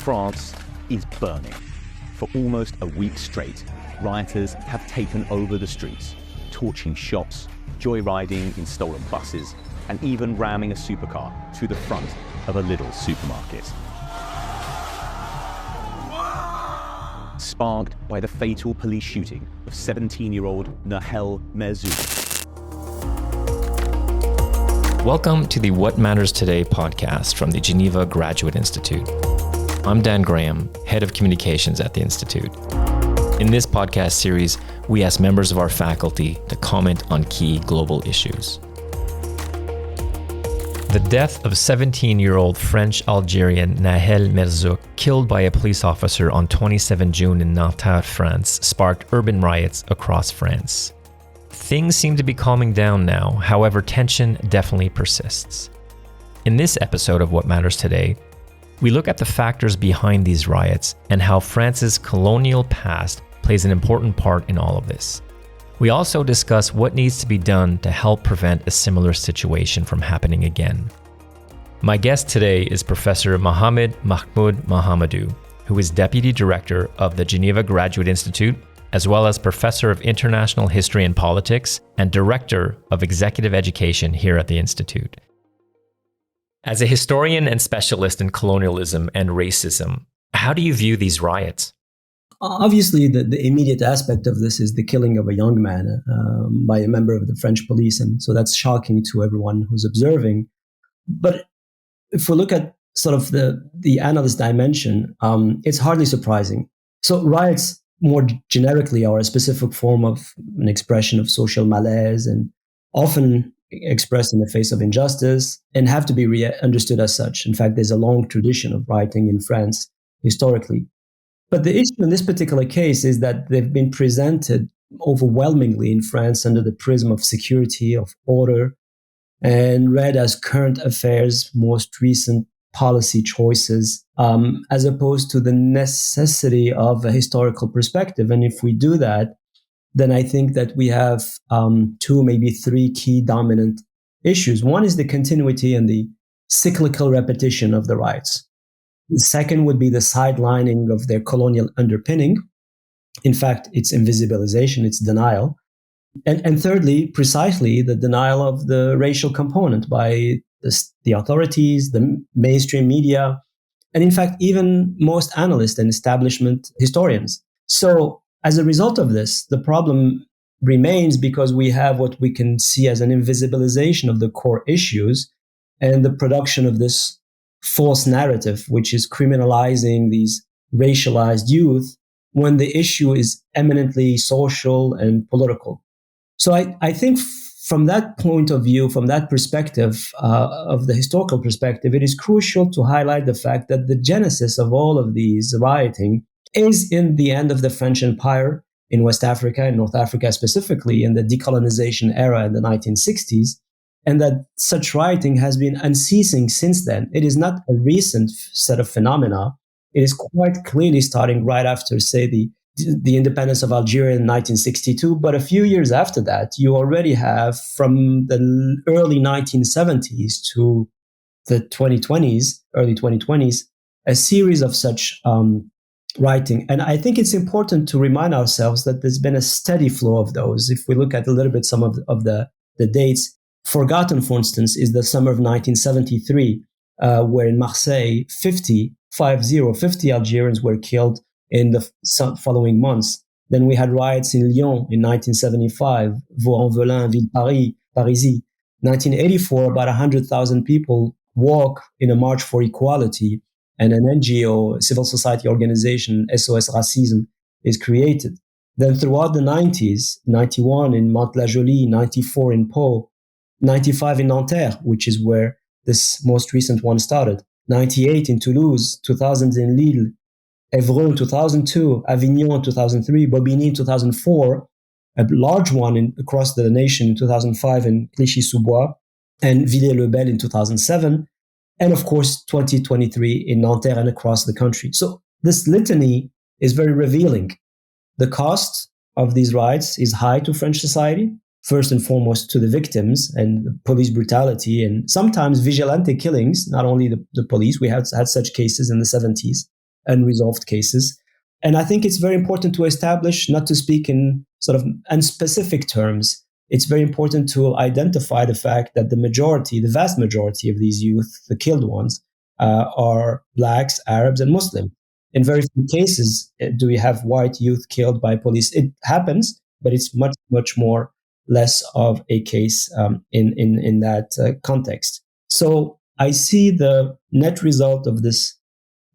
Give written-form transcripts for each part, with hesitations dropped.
France is burning. For almost a week straight, rioters have taken over the streets, torching shops, joyriding in stolen buses, and even ramming a supercar to the front of a little supermarket. Sparked by the fatal police shooting of 17-year-old Nahel Merzouk. Welcome to the What Matters Today podcast from the Geneva Graduate Institute. I'm Dan Graham, Head of Communications at the Institute. In this podcast series, we ask members of our faculty to comment on key global issues. The death of 17-year-old French-Algerian Nahel Merzouk, killed by a police officer on 27 June in Nanterre, France, sparked urban riots across France. Things seem to be calming down now, however, tension definitely persists. In this episode of What Matters Today, we look at the factors behind these riots and how France's colonial past plays an important part in all of this. We also discuss what needs to be done to help prevent a similar situation from happening again. My guest today is Professor Mahmoud Mohamedou, who is Deputy Director of the Geneva Graduate Institute, as well as Professor of International History and Politics and Director of Executive Education here at the Institute. As a historian and specialist in colonialism and racism, how do you view these riots? Obviously, the immediate aspect of this is the killing of a young man by a member of the French police. And so that's shocking to everyone who's observing. But if we look at sort of the analyst dimension, it's hardly surprising. So riots more generically are a specific form of an expression of social malaise and often expressed in the face of injustice and have to be understood as such. In fact, there's a long tradition of rioting in France historically. But the issue in this particular case is that they've been presented overwhelmingly in France under the prism of security, of order, and read as current affairs, most recent policy choices, as opposed to the necessity of a historical perspective. And if we do that, then I think that we have two, maybe three key dominant issues. One is the continuity and the cyclical repetition of the riots. The second would be the sidelining of their colonial underpinning. In fact, it's invisibilization, it's denial. And thirdly, precisely the denial of the racial component by the authorities, the mainstream media, and in fact, even most analysts and establishment historians. So as a result of this, the problem remains because we have what we can see as an invisibilization of the core issues and the production of this false narrative, which is criminalizing these racialized youth when the issue is eminently social and political. So I think from that point of view, from that perspective, of the historical perspective, it is crucial to highlight the fact that the genesis of all of these rioting is in the end of the French Empire in West Africa and North Africa specifically in the decolonization era in the 1960s, and that such rioting has been unceasing since then. It is not a recent set of phenomena. It is quite clearly starting right after, say, the independence of Algeria in 1962. But a few years after that, you already have, from the early 1970s to the 2020s, early 2020s, a series of such rioting. And I think it's important to remind ourselves that there's been a steady flow of those. If we look at a little bit some of the dates, forgotten, for instance, is the summer of 1973, where in Marseille, 50 Algerians were killed in the following months. Then we had riots in Lyon in 1975, Vaux-en-Velin, Ville Parisis. 1984, about 100,000 people walk in a March for Equality, and an NGO, civil society organization, SOS Racisme, is created. Then throughout the 90s, 91 in Mantes-la-Jolie, 94 in Pau, 95 in Nanterre, which is where this most recent one started, 98 in Toulouse, 2000 in Lille, Évreux in 2002, Avignon in 2003, Bobigny in 2004, a large one across the nation in 2005 in Clichy-sous-Bois, and Villers-le-Bel in 2007, and of course 2023 in Nanterre and across the country. So this litany is very revealing. The cost of these riots is high to French society, first and foremost to the victims and the police brutality and sometimes vigilante killings, not only the police. We had such cases in the 70s. unresolved cases. And I think it's very important to establish, not to speak in sort of unspecific terms, it's very important to identify the fact that the vast majority of these youth, the killed ones, are blacks, Arabs, and Muslims. In very few cases do we have white youth killed by police. It happens, but it's much, much more less of a case in that context. So I see the net result of this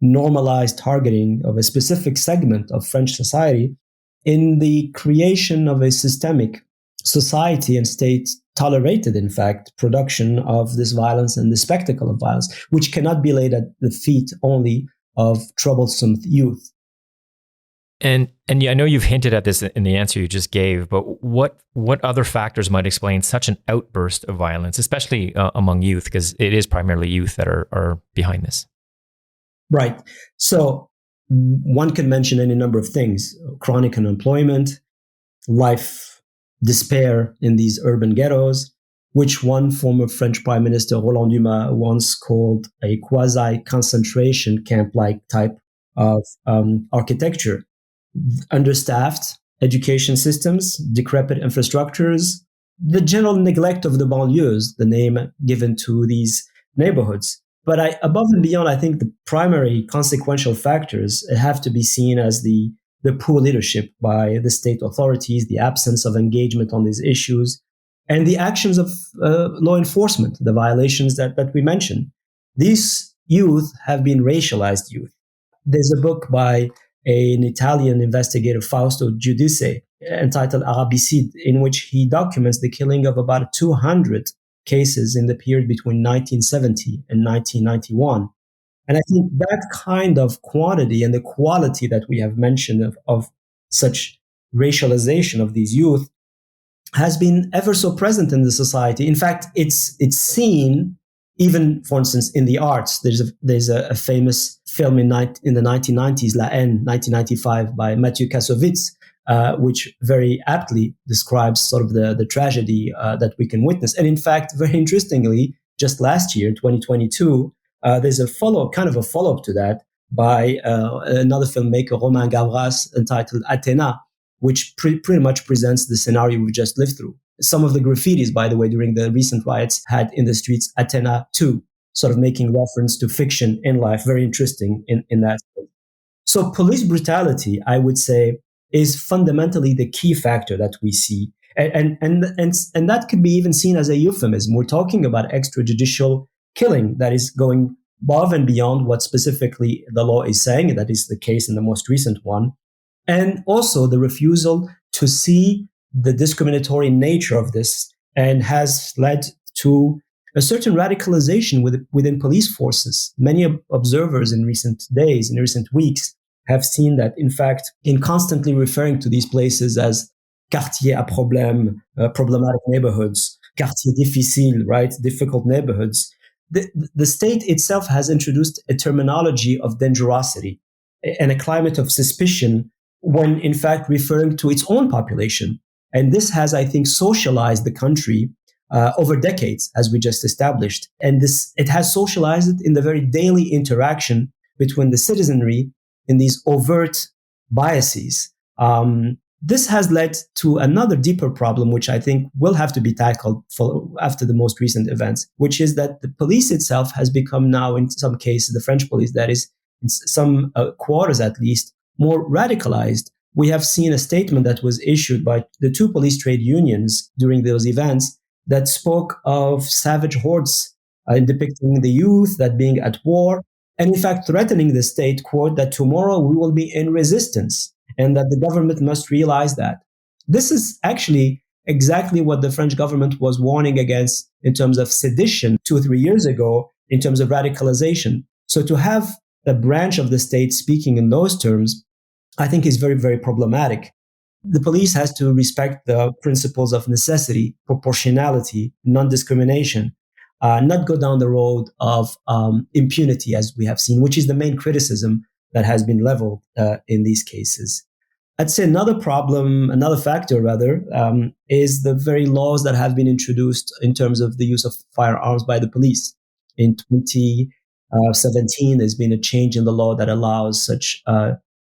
normalized targeting of a specific segment of French society in the creation of a systemic society and state tolerated, in fact, production of this violence and the spectacle of violence, which cannot be laid at the feet only of troublesome youth. And yeah, I know you've hinted at this in the answer you just gave, but what other factors might explain such an outburst of violence, especially among youth, because it is primarily youth that are behind this? Right. So one can mention any number of things: chronic unemployment, life despair in these urban ghettos, which one former French Prime Minister Roland Dumas once called a quasi-concentration camp-like type of architecture. Understaffed education systems, decrepit infrastructures, the general neglect of the banlieues, the name given to these neighborhoods. But above and beyond, I think the primary consequential factors have to be seen as the poor leadership by the state authorities, the absence of engagement on these issues, and the actions of law enforcement, the violations that we mentioned. These youth have been racialized youth. There's a book by an Italian investigator, Fausto Giudice, entitled Arabicide, in which he documents the killing of about 200 cases in the period between 1970 and 1991. And I think that kind of quantity and the quality that we have mentioned of such racialization of these youth has been ever so present in the society. In fact, it's seen even, for instance, in the arts. There's a famous film in the 1990s, La Haine, 1995, by Mathieu Kassovitz, which very aptly describes sort of the tragedy that we can witness. And in fact, very interestingly, just last year, 2022, there's a follow-up to that by another filmmaker, Romain Gavras, entitled Athéna, which pretty much presents the scenario we've just lived through. Some of the graffitis, by the way, during the recent riots had in the streets Athéna 2, sort of making reference to fiction in life. Very interesting in that space. So police brutality, I would say, is fundamentally the key factor that we see. And that could be even seen as a euphemism. We're talking about extrajudicial killing that is going above and beyond what specifically the law is saying, and that is the case in the most recent one. And also the refusal to see the discriminatory nature of this, and has led to a certain radicalization within police forces. Many observers in recent days, in recent weeks, have seen that, in fact, in constantly referring to these places as quartiers à problème, problematic neighborhoods, quartiers difficiles, right, difficult neighborhoods, the state itself has introduced a terminology of dangerosity and a climate of suspicion when, in fact, referring to its own population. And this has, I think, socialized the country over decades, as we just established. And it has socialized it in the very daily interaction between the citizenry in these overt biases. This has led to another deeper problem, which I think will have to be tackled after the most recent events, which is that the police itself has become now, in some cases, the French police, that is, in some quarters at least, more radicalized. We have seen a statement that was issued by the two police trade unions during those events that spoke of savage hordes depicting the youth that being at war, and in fact threatening the state, quote, that tomorrow we will be in resistance and that the government must realize that. This is actually exactly what the French government was warning against in terms of sedition 2 or 3 years ago, in terms of radicalization. So to have a branch of the state speaking in those terms, I think is very, very problematic. The police has to respect the principles of necessity, proportionality, non-discrimination, not go down the road of impunity, as we have seen, which is the main criticism that has been leveled in these cases. I'd say another factor, is the very laws that have been introduced in terms of the use of firearms by the police. In 17, there's been a change in the law that allows such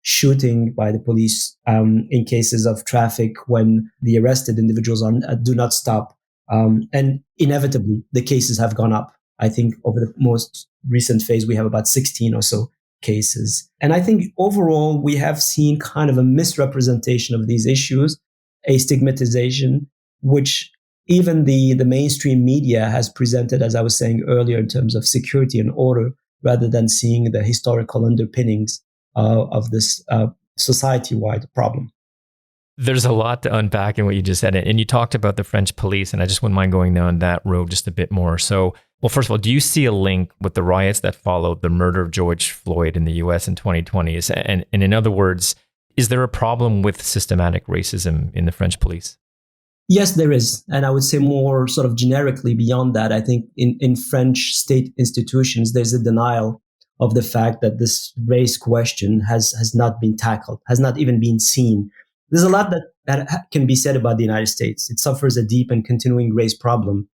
shooting by the police in cases of traffic when the arrested individuals do not stop. And inevitably, the cases have gone up. I think over the most recent phase, we have about 16 or so cases. And I think overall, we have seen kind of a misrepresentation of these issues, a stigmatization, which even the mainstream media has presented, as I was saying earlier, in terms of security and order, rather than seeing the historical underpinnings of this society-wide problem. There's a lot to unpack in what you just said. And you talked about the French police, and I just wouldn't mind going down that road just a bit more. So, well, first of all, do you see a link with the riots that followed the murder of George Floyd in the US in 2020? And in other words, is there a problem with systematic racism in the French police? Yes, there is. And I would say more sort of generically beyond that, I think in French state institutions, there's a denial of the fact that this race question has not been tackled, has not even been seen. There's a lot that can be said about the United States. It suffers a deep and continuing race problem.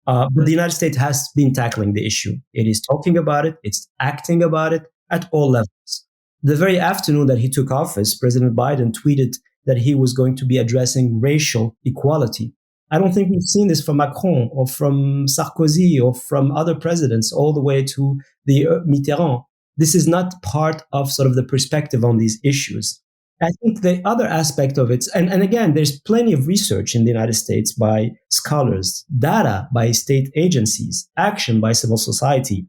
But the United States has been tackling the issue. It is talking about it. It's acting about it at all levels. The very afternoon that he took office, President Biden tweeted that he was going to be addressing racial equality. I don't think we've seen this from Macron or from Sarkozy or from other presidents all the way to the Mitterrand. This is not part of sort of the perspective on these issues. I think the other aspect of it, and again, there's plenty of research in the United States by scholars, data by state agencies, action by civil society,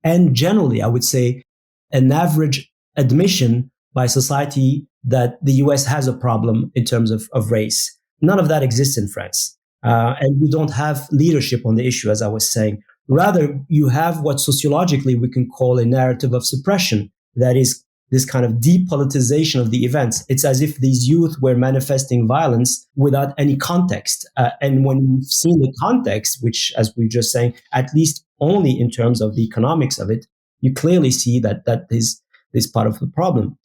and generally, I would say, an average admission by society that the US has a problem in terms of race. None of that exists in France. And we don't have leadership on the issue, as I was saying. Rather, you have what sociologically we can call a narrative of suppression. That is this kind of depoliticization of the events. It's as if these youth were manifesting violence without any context. And when we've seen the context, which, as we were just saying, at least only in terms of the economics of it, you clearly see that is part of the problem.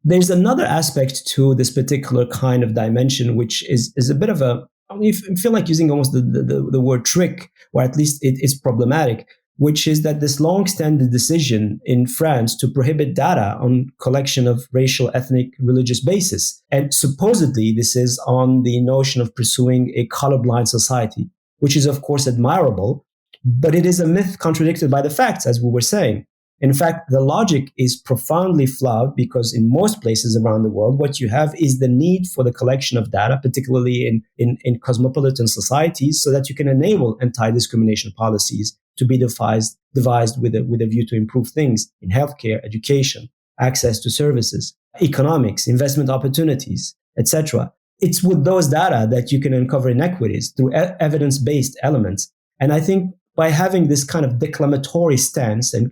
There's another aspect to this particular kind of dimension, which is a bit of a, I feel like using almost the word trick, or at least it is problematic, which is that this long-standing decision in France to prohibit data on collection of racial, ethnic, religious basis. And supposedly this is on the notion of pursuing a colorblind society, which is of course admirable, but it is a myth contradicted by the facts, as we were saying. In fact, the logic is profoundly flawed because in most places around the world, what you have is the need for the collection of data, particularly in cosmopolitan societies, so that you can enable anti-discrimination policies to be devised with a view to improve things in healthcare, education, access to services, economics, investment opportunities, etc. It's with those data that you can uncover inequities through evidence-based elements. And I think by having this kind of declamatory stance and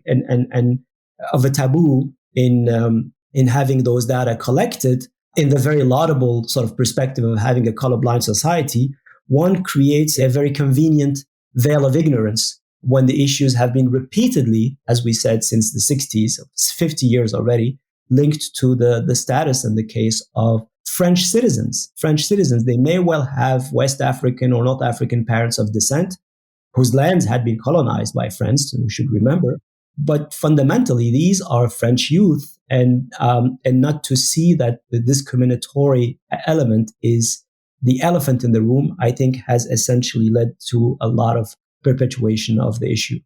of a taboo in having those data collected in the very laudable sort of perspective of having a colorblind society, one creates a very convenient veil of ignorance when the issues have been repeatedly, as we said, since the 60s, 50 years already, linked to the status and the case of French citizens. French citizens, they may well have West African or North African parents of descent, whose lands had been colonized by France, we should remember. But fundamentally, these are French youth, and not to see that the discriminatory element is the elephant in the room, I think has essentially led to a lot of perpetuation of the issue.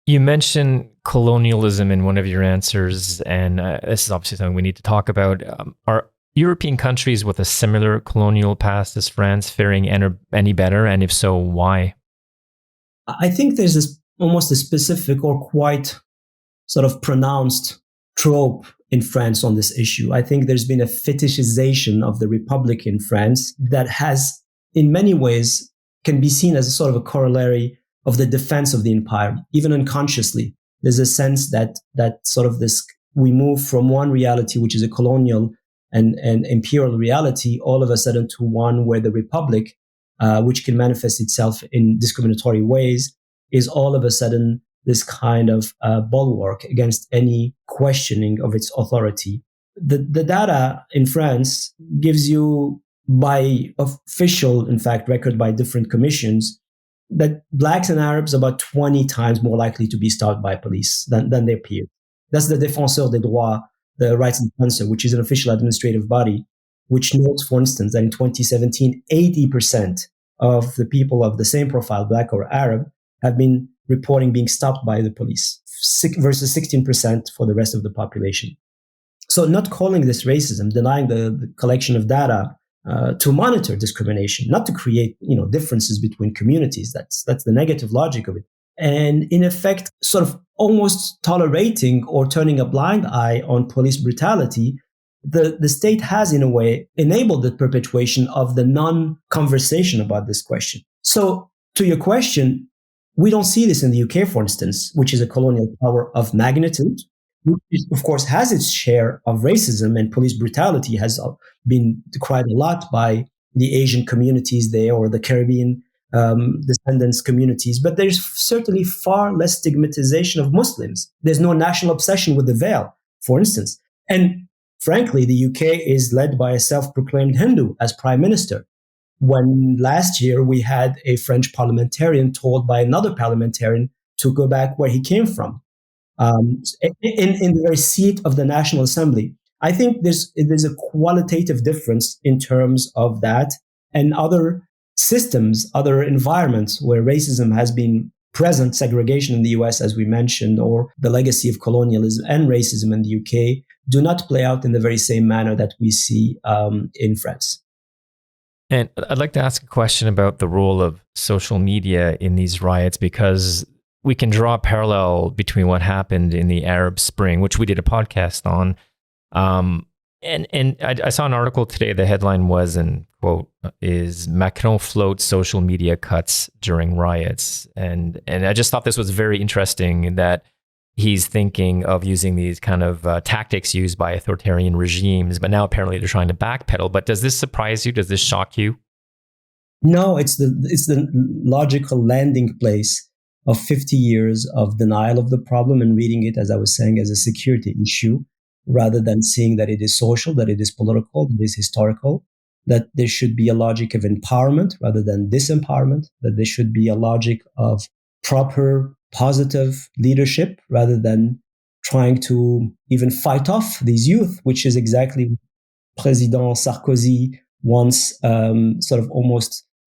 You mentioned colonialism in one of your answers, and this is obviously something we need to talk about. Are European countries with a similar colonial past as France faring any better? And if so, why? I think there's almost a specific or quite sort of pronounced trope in France on this issue. I think there's been a fetishization of the Republic in France that has, in many ways, can be seen as a sort of a corollary of the defense of the empire, even unconsciously. There's a sense that sort of this, we move from one reality, which is a colonial and imperial reality, all of a sudden to one where the Republic, which can manifest itself in discriminatory ways, is all of a sudden this kind of bulwark against any questioning of its authority. The data in France gives you, by official, in fact, record by different commissions, that blacks and Arabs are about 20 times more likely to be stopped by police than their peers. That's the Défenseur des droits, the Rights and Council, which is an official administrative body, which notes, for instance, that in 2017, 80% of the people of the same profile, black or Arab, have been reporting being stopped by the police, versus 16% for the rest of the population. So not calling this racism, denying the collection of data to monitor discrimination, not to create differences between communities. That's the negative logic of it. And in effect, sort of almost tolerating or turning a blind eye on police brutality, the state has, in a way, enabled the perpetuation of the non-conversation about this question. So to your question, we don't see this in the UK, for instance, which is a colonial power of magnitude, which of course has its share of racism, and police brutality has been decried a lot by the Asian communities there or the Caribbean descendants communities. But there's certainly far less stigmatization of Muslims. There's no national obsession with the veil, for instance. And frankly, the UK is led by a self-proclaimed Hindu as prime minister, when last year we had a French parliamentarian told by another parliamentarian to go back where he came from, in the very seat of the National Assembly. I think there's a qualitative difference in terms of that and other systems, other environments where racism has been present, segregation in the US, as we mentioned, or the legacy of colonialism and racism in the UK, do not play out in the very same manner that we see in France. And I'd like to ask a question about the role of social media in these riots, because we can draw a parallel between what happened in the Arab Spring, which we did a podcast on. And I saw an article today. The headline was, and quote, is Macron floats social media cuts during riots. And I just thought this was very interesting that he's thinking of using these kind of tactics used by authoritarian regimes, but now apparently they're trying to backpedal. But does this surprise you? Does this shock you? No, it's the logical landing place of 50 years of denial of the problem and reading it, as I was saying, as a security issue, rather than seeing that it is social, that it is political, that it is historical, that there should be a logic of empowerment rather than disempowerment, that there should be a logic of proper positive leadership rather than trying to even fight off these youth, which is exactly what President Sarkozy once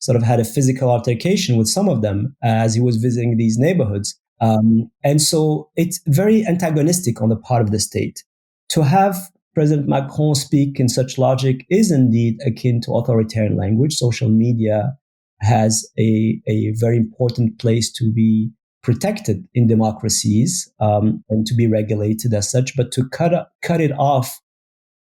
sort of had a physical altercation with some of them as he was visiting these neighborhoods. And so it's very antagonistic on the part of the state. To have President Macron speak in such logic is indeed akin to authoritarian language. Social media has a very important place to be protected in democracies and to be regulated as such. But to cut it off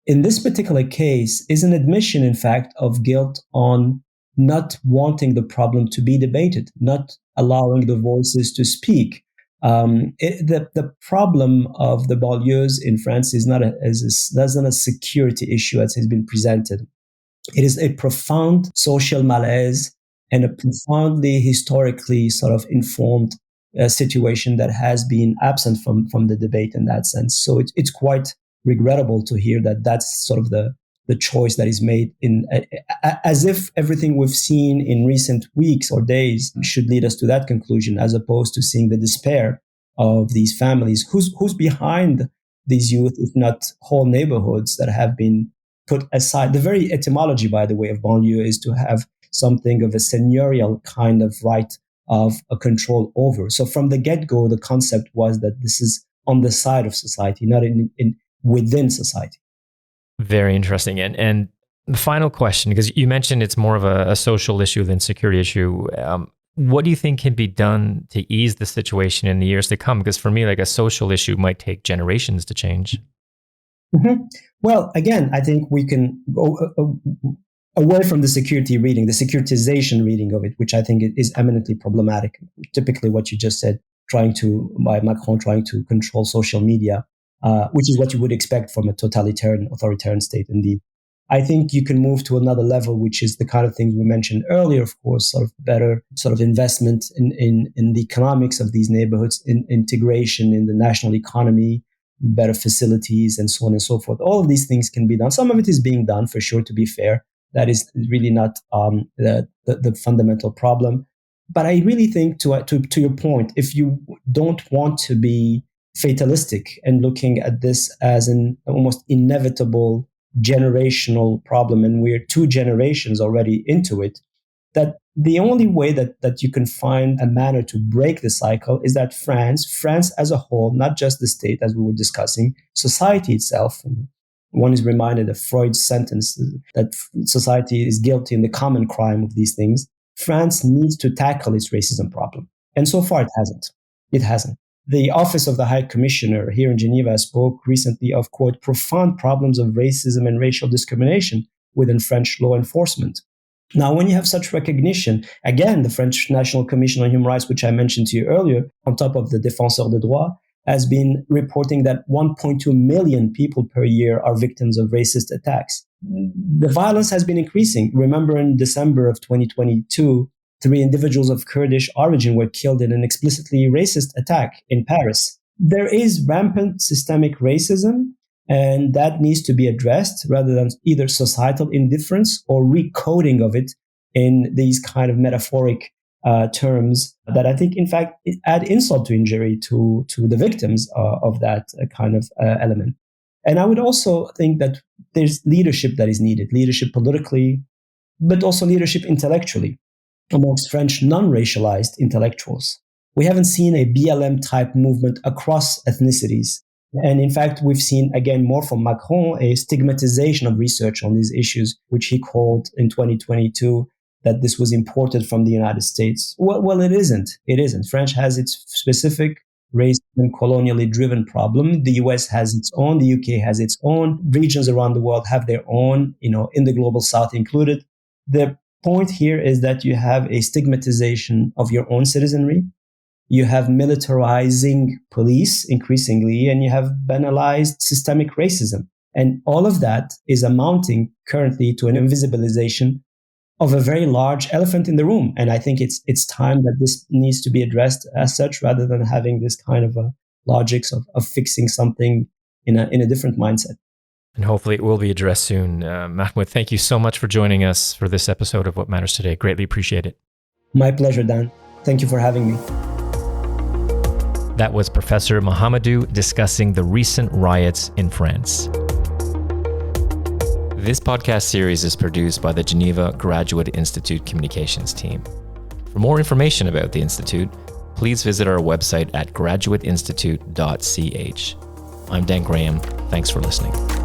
in this particular case is an admission, in fact, of guilt on not wanting the problem to be debated, not allowing the voices to speak. The problem of the banlieues in France is not a security issue as has been presented. It is a profound social malaise and a profoundly historically sort of informed situation that has been absent from the debate in that sense. So it's quite regrettable to hear that that's sort of the choice that is made as if everything we've seen in recent weeks or days should lead us to that conclusion, as opposed to seeing the despair of these families. Who's behind these youth, if not whole neighborhoods that have been put aside? The very etymology, by the way, of banlieue is to have something of a seigneurial kind of right of a control over. So from the get-go, the concept was that this is on the side of society, not within society. Very interesting. And the final question, because you mentioned it's more of a social issue than security issue. What do you think can be done to ease the situation in the years to come? Because for me, like, a social issue might take generations to change. Mm-hmm. Well, again, I think we can go away from the security reading, the securitization reading of it, which I think is eminently problematic. Typically what you just said, by Macron trying to control social media, which is what you would expect from a totalitarian, authoritarian state indeed. I think you can move to another level, which is the kind of things we mentioned earlier, of course, sort of better sort of investment in the economics of these neighborhoods, in integration in the national economy, better facilities, and so on and so forth. All of these things can be done. Some of it is being done, for sure, to be fair. That is really not the fundamental problem. But I really think, to your point, if you don't want to be fatalistic and looking at this as an almost inevitable generational problem, and we're 2 generations already into it, that the only way that you can find a manner to break the cycle is that France as a whole, not just the state as we were discussing, society itself. One is reminded of Freud's sentence that society is guilty in the common crime of these things. France needs to tackle its racism problem. And so far it hasn't. It hasn't. The Office of the High Commissioner here in Geneva spoke recently of, quote, profound problems of racism and racial discrimination within French law enforcement. Now, when you have such recognition, again, the French National Commission on Human Rights, which I mentioned to you earlier, on top of the Défenseur des droits, has been reporting that 1.2 million people per year are victims of racist attacks. The violence has been increasing. Remember, in December of 2022, 3 individuals of Kurdish origin were killed in an explicitly racist attack in Paris. There is rampant systemic racism, and that needs to be addressed rather than either societal indifference or recoding of it in these kind of metaphoric terms that I think, in fact, add insult to injury to the victims of that kind of element. And I would also think that there's leadership that is needed, leadership politically, but also leadership intellectually amongst French non-racialized intellectuals. We haven't seen a BLM-type movement across ethnicities. And in fact, we've seen, again, more from Macron, a stigmatization of research on these issues, which he called in 2022 that this was imported from the United States. Well, it isn't. It isn't. French has its specific race and colonially driven problem. The US has its own. The UK has its own. Regions around the world have their own, in the global south included. The point here is that you have a stigmatization of your own citizenry. You have militarizing police increasingly, and you have banalized systemic racism. And all of that is amounting currently to an invisibilization of a very large elephant in the room. And I think it's time that this needs to be addressed as such, rather than having this kind of logics of fixing something in a different mindset. And hopefully it will be addressed soon. Mahmoud, thank you so much for joining us for this episode of What Matters Today. Greatly appreciate it. My pleasure, Dan. Thank you for having me. That was Professor Mohamedou discussing the recent riots in France. This podcast series is produced by the Geneva Graduate Institute Communications team. For more information about the Institute, please visit our website at graduateinstitute.ch. I'm Dan Graham. Thanks for listening.